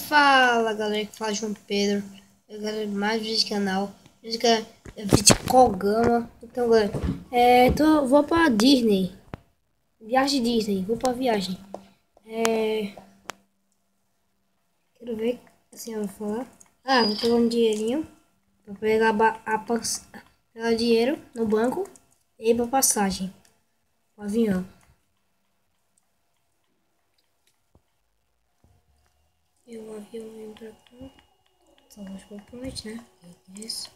Fala galera, que fala João Pedro. Eu quero mais vídeos do canal. Esse cara é vídeo Kogama. Então galera, vou pra Disney. Viagem Disney, vou pra viagem. Quero ver assim eu vou falar. Vou pegar um dinheirinho pra pegar pegar dinheiro no banco e ir pra passagem. O avião. E o avião vem pra cá. São os PowerPoint, né? Isso.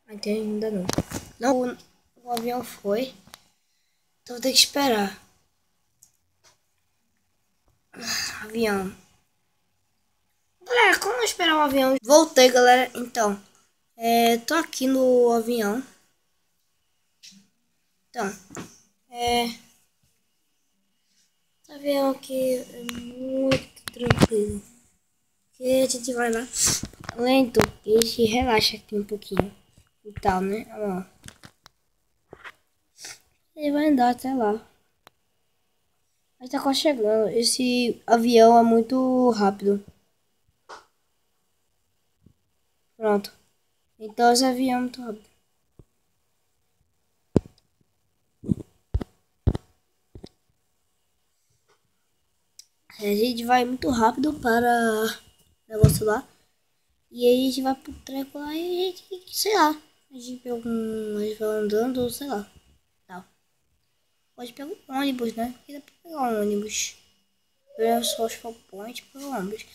Ainda não. Não, o avião foi. Então vou ter que esperar. Avião. Galera, como esperar o avião? Voltei, galera. Então, tô aqui no avião. Então, o avião aqui é muito tranquilo. Que a gente vai lá lento e a gente relaxa aqui um pouquinho e tal, né? Ó. Ele vai andar até lá. Mas tá quase chegando. Esse avião é muito rápido. Pronto. Então esse avião é muito rápido. A gente vai muito rápido para o negócio lá. E aí a gente vai pro treco lá e a gente, sei lá. A gente vai andando, sei lá. Tal. Pode pegar um ônibus, né? Porque dá pra pegar um ônibus. Pegar só os PowerPoint para o ônibus.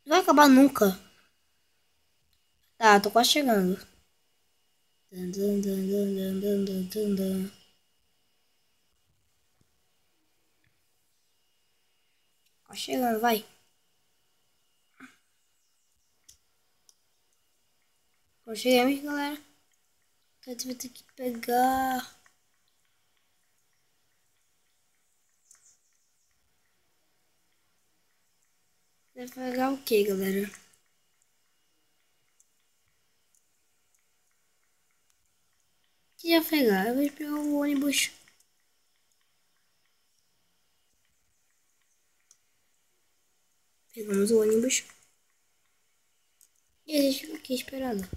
Não vai acabar nunca. Tá, tô quase chegando. Quase chegando, vai. Chegamos, galera. Então a gente vai ter que pegar. Vai pegar o que, galera? O que ia pegar? Eu vou pegar o ônibus. Pegamos o ônibus. E a gente fica aqui esperando.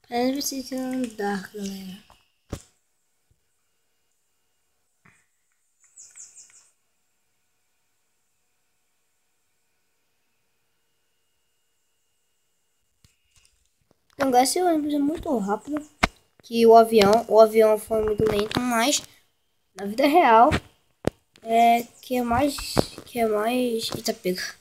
Parece que precisa andar, galera. Então, esse ônibus é muito rápido. Que o avião foi muito lento, mas na vida real eita, pega.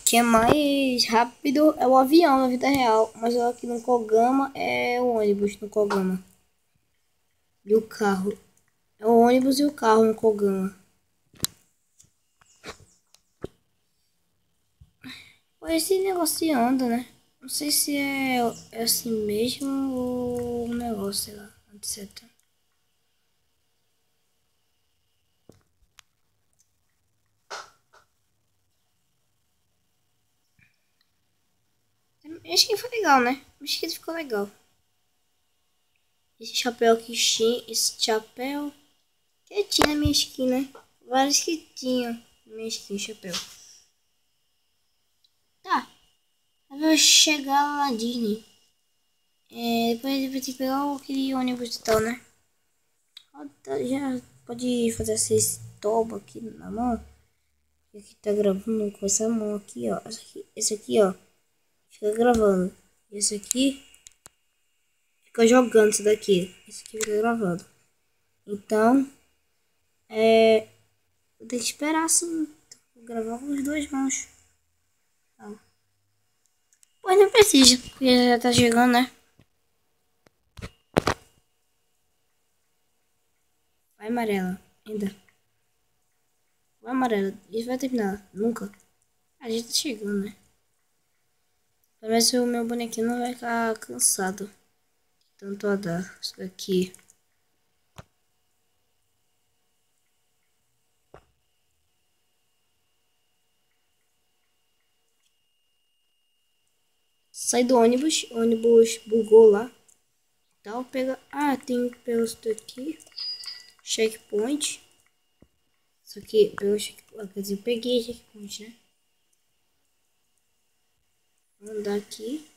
Que é mais rápido é o avião na vida real, mas aqui no Kogama é o ônibus no Kogama. E o carro. É o ônibus e o carro no Kogama. Pois esse negócio anda, né? Não sei se é assim mesmo ou um negócio, sei lá, etc. Acho que foi legal, né? Acho que ficou legal. Esse chapéu aqui, esse chapéu que tinha na minha skin, né? Vários que tinham na minha skin, chapéu. Tá, eu vou chegar lá na Disney. Depois eu vou ter que pegar aquele ônibus e tal, né? Já pode fazer esse toba aqui na mão. Aqui tá gravando com essa mão aqui, ó. Esse aqui, ó. Fica gravando. Esse aqui fica jogando isso daqui. Esse aqui fica gravando. Então, vou ter que esperar assim. Vou gravar com as duas mãos. Tá. Pois não precisa, porque já tá chegando, né? Vai amarela, ainda. Vai amarela. Isso vai terminar. Nunca. A gente tá chegando, né? Pra ver se o meu bonequinho não vai ficar cansado. tanto a dar. Isso daqui. Sai do ônibus. O ônibus bugou lá. Então pega. Ah, tem que pegar isso daqui. Checkpoint. Isso aqui, pegou checkpoint. Quer dizer, eu peguei checkpoint, né? Vou andar aqui.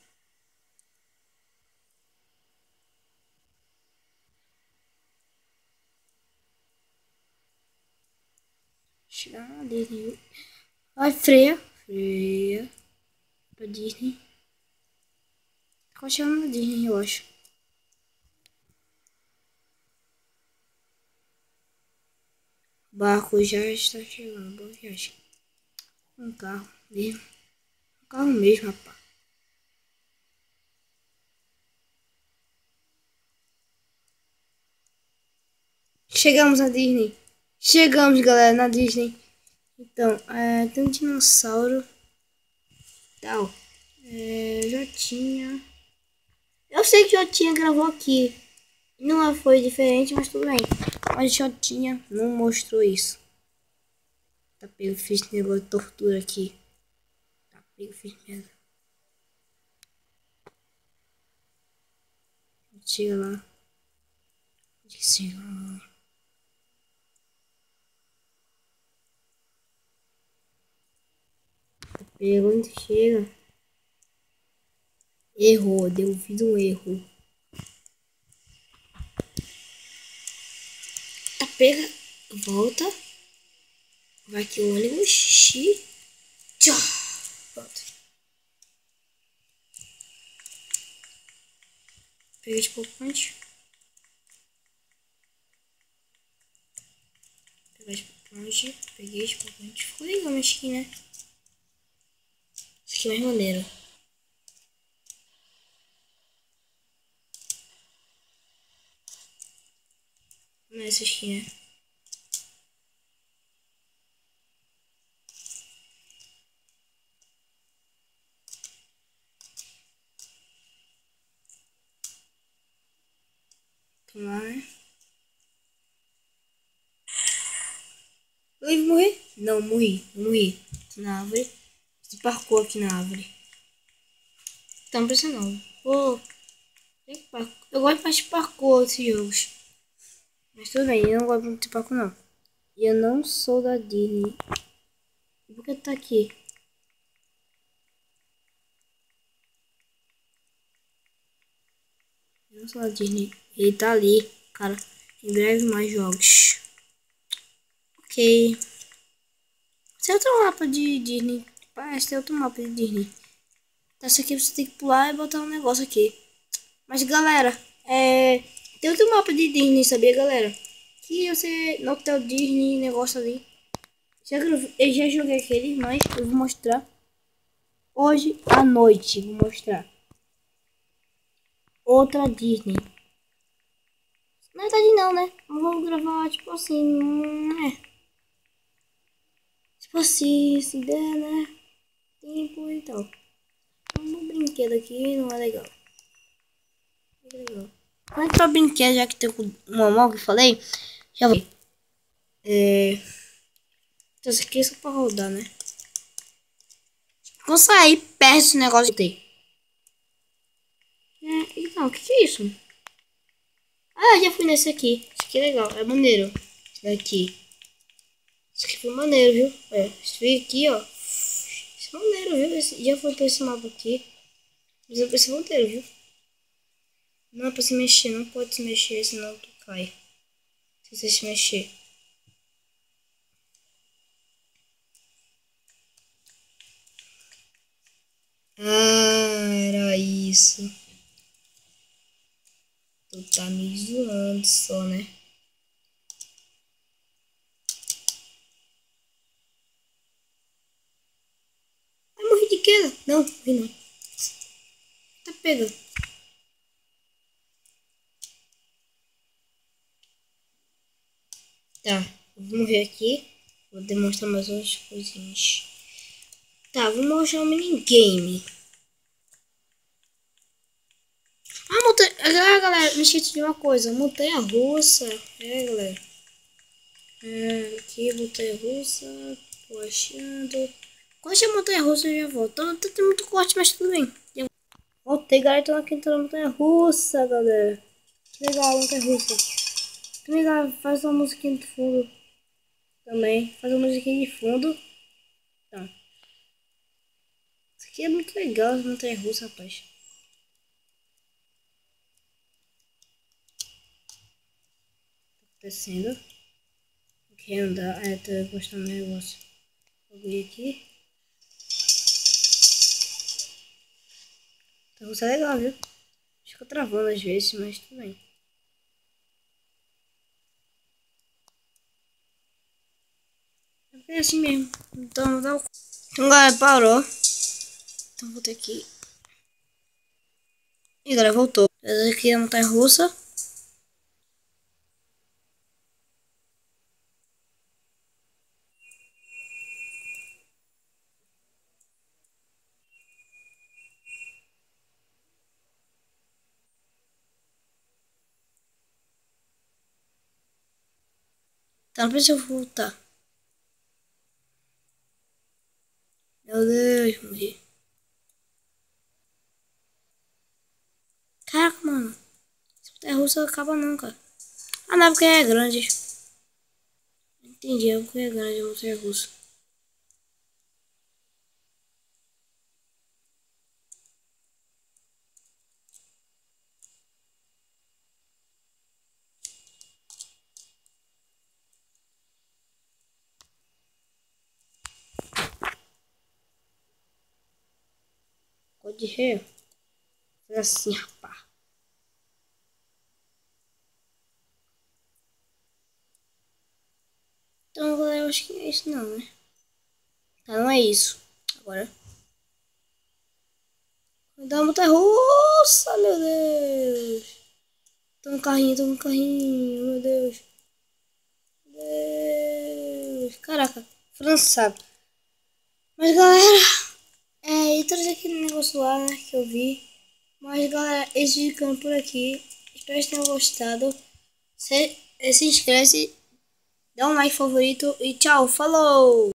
Chegar na Disney. Ai, freia. Freia. Pra Disney. Tô chegando na Disney, eu acho. Barco já está chegando. Boa viagem. Um carro mesmo. Um carro mesmo, rapaz. Chegamos na Disney. Chegamos, galera, na Disney. Então, tem um dinossauro. Tal. Já tinha. Eu sei que já tinha gravou aqui. Não foi diferente, mas tudo bem. Mas já tinha, não mostrou isso. Tá pego, fiz negócio de tortura aqui. Tá pego, fiz merda. Chega lá. Chega lá. Tá pego, onde chega? Errou, fiz um erro. Tá pega, volta. Vai aqui o ônibus. Tchau. Pronto. Peguei de poupantes. Peguei de poupantes. Ficou legal, mas aqui, né? Isso aqui é mais maneiro. Não é essa aqui, né? Vamos lá, né? Eu vou morrer? Não, morri. Não morri. Tô na árvore. Você parcou aqui na árvore. Tá, não precisa não. Pô, eu gosto mais de parkour desses jogos. Mas tudo bem, eu não gosto muito de parkour não. E eu não sou da Disney. Por que tá aqui? Eu não sou da Disney. Ele tá ali, cara. Em breve mais jogos. Ok. Esse é outro mapa de Disney. Parece ter outro mapa de Disney. Então, esse aqui você tem que pular e botar um negócio aqui. Mas galera, tem outro mapa de Disney, sabia, galera? Que você no Hotel Disney, negócio ali. Eu já joguei aquele, mas eu vou mostrar hoje à noite. Vou mostrar outra Disney. Na verdade não, né? Eu vou gravar tipo assim, tipo assim, se der, né? Tempo e tal. Um brinquedo aqui não é legal. Não é legal. Mas pra brinquedo, já que tem o normal que eu falei, já vou. Então isso aqui é só pra rodar, né? Vou sair perto desse negócio que tem. Então, o que é isso? Ah, já fui nesse aqui. Isso aqui é legal, é maneiro. Esse daqui. Isso aqui foi maneiro, viu? Esse aqui, ó. Isso é maneiro, viu? Já foi pra esse mapa aqui. Mas eu preciso maneiro, viu? Não é pra se mexer, não pode se mexer, senão tu cai. Se você se mexer. Ah, era isso. Tu tá me zoando só, né? Vai morrer de queda? Não, morri não. Tá pegando. Tá, vou morrer aqui. Vou demonstrar mais outras coisinhas. Tá, vou mostrar um minigame. galera, me esqueci de uma coisa. Montanha russa. Galera. Aqui, montanha russa. Tô achando. Quando a montanha russa eu já volto. Então, tem muito corte, mas tudo bem. Voltei, galera. Tô aqui na montanha russa, galera. Que legal, montanha russa. Que legal, faz uma musiquinha de fundo. Também. Faz uma musiquinha de fundo. Então. Isso aqui é muito legal, as montanhas russas, rapaz. Descendo. Aqui andar. Tô gostando do negócio. Vou vir aqui. Então, isso é legal, viu? Fica travando às vezes, mas tudo bem. É assim mesmo. Então, dá o... Então, galera, parou. Então, vou ter que... E, galera, voltou. Essa aqui é a montanha russa. Tá, não precisa voltar. Meu Deus, morri. Caraca, mano. Essa montanha russa acaba não, cara. Ah, não, é porque é grande. Entendi, é porque é grande a montanha russa. Pode ir. Faz assim, rapaz. Então, galera, eu acho que é isso não, né? Tá, não é isso. Agora. Dá uma montanha russa, meu Deus. Tô no carrinho, meu Deus. Deus. Caraca, França sabe. Mas, galera, eu trouxe aquele negócio lá, né, que eu vi. Mas, galera, esse vídeo ficando por aqui. Espero que tenham gostado. Se inscreve, dá um like favorito e tchau, falou!